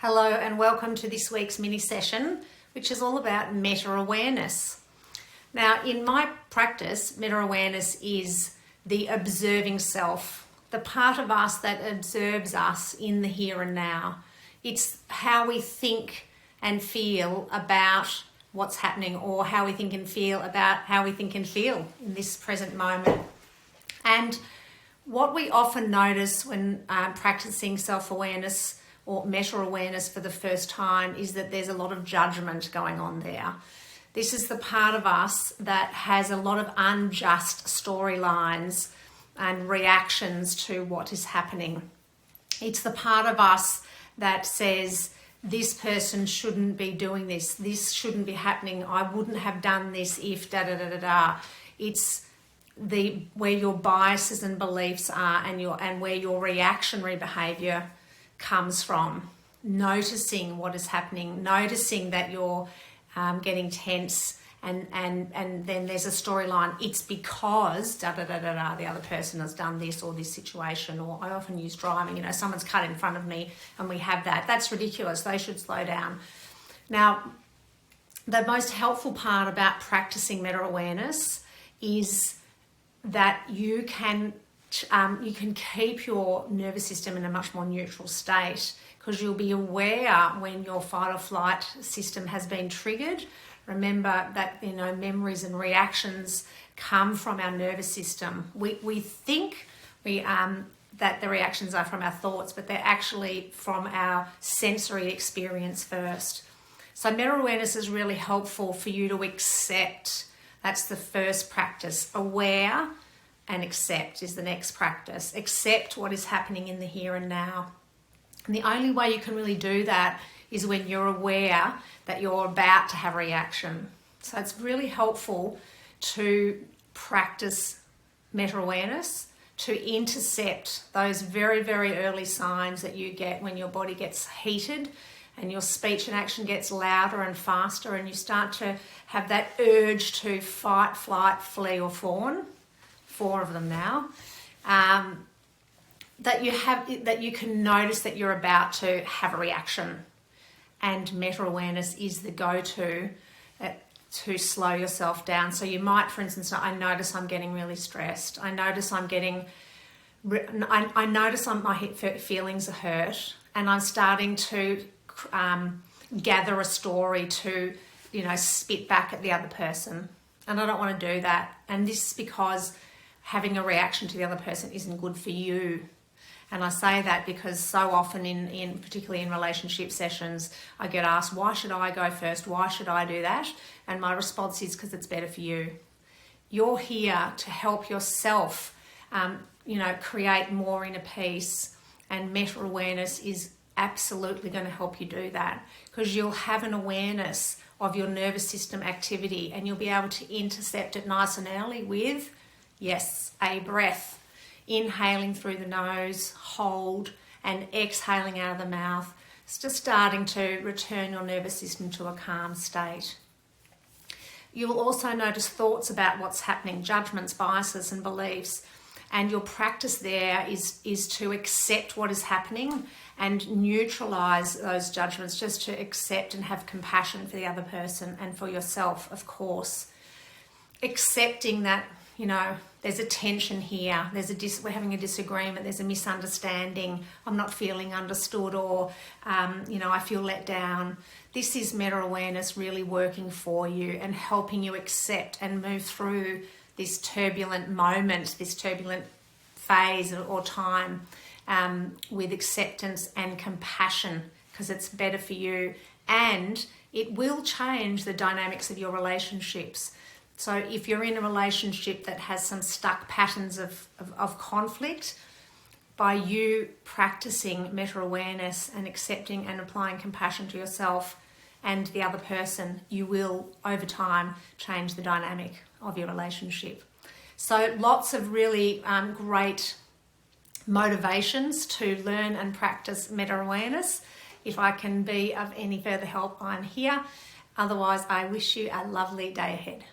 Hello and welcome to this week's mini session, which is all about meta-awareness. Now, in my practice, meta-awareness is the observing self, the part of us that observes us in the here and now. It's how we think and feel about what's happening, or how we think and feel about how we think and feel in this present moment. And what we often notice when practicing self-awareness or meta-awareness for the first time is that there's a lot of judgment going on there. This is the part of us that has a lot of unjust storylines and reactions to what is happening. It's the part of us that says, this person shouldn't be doing this, this shouldn't be happening, I wouldn't have done this if da-da-da-da-da. It's where your biases and beliefs are and where your reactionary behaviour comes from. Noticing what is happening, noticing that you're getting tense, and then there's a storyline. It's because the other person has done this or this situation. Or I often use driving, someone's cut in front of me and we have that. That's ridiculous. They should slow down. Now, the most helpful part about practicing meta-awareness is that you can keep your nervous system in a much more neutral state, because you'll be aware when your fight or flight system has been triggered. Remember that memories and reactions come from our nervous system. We think that the reactions are from our thoughts, but they're actually from our sensory experience first. So meta-awareness is really helpful for you to accept. That's the first practice. Aware and accept is the next practice. Accept what is happening in the here and now. And the only way you can really do that is when you're aware that you're about to have a reaction. So it's really helpful to practice meta-awareness, to intercept those very, very early signs that you get when your body gets heated and your speech and action gets louder and faster, and you start to have that urge to fight, flight, flee or fawn. 4 of them now. That you can notice that you're about to have a reaction, and meta-awareness is the go-to to slow yourself down. So you might, for instance, I notice I'm getting really stressed. I notice my feelings are hurt, and I'm starting to gather a story to spit back at the other person, and I don't want to do that. And this is because having a reaction to the other person isn't good for you. And I say that because so often particularly in relationship sessions, I get asked, why should I go first? Why should I do that? And my response is because it's better for you. You're here to help yourself, create more inner peace, and meta-awareness is absolutely going to help you do that, because you'll have an awareness of your nervous system activity, and you'll be able to intercept it nice and early with, yes, a breath. Inhaling through the nose, hold, and exhaling out of the mouth. It's just starting to return your nervous system to a calm state. You will also notice thoughts about what's happening, judgments, biases, and beliefs. And your practice there is to accept what is happening and neutralize those judgments, just to accept and have compassion for the other person and for yourself, of course. Accepting that, there's a tension here, we're having a disagreement, there's a misunderstanding, I'm not feeling understood, or, I feel let down. This is meta-awareness really working for you and helping you accept and move through this turbulent moment, this turbulent phase or time with acceptance and compassion, because it's better for you, and it will change the dynamics of your relationships. So if you're in a relationship that has some stuck patterns of conflict, by you practicing meta-awareness and accepting and applying compassion to yourself and the other person, you will, over time, change the dynamic of your relationship. So lots of really great motivations to learn and practice meta-awareness. If I can be of any further help, I'm here. Otherwise, I wish you a lovely day ahead.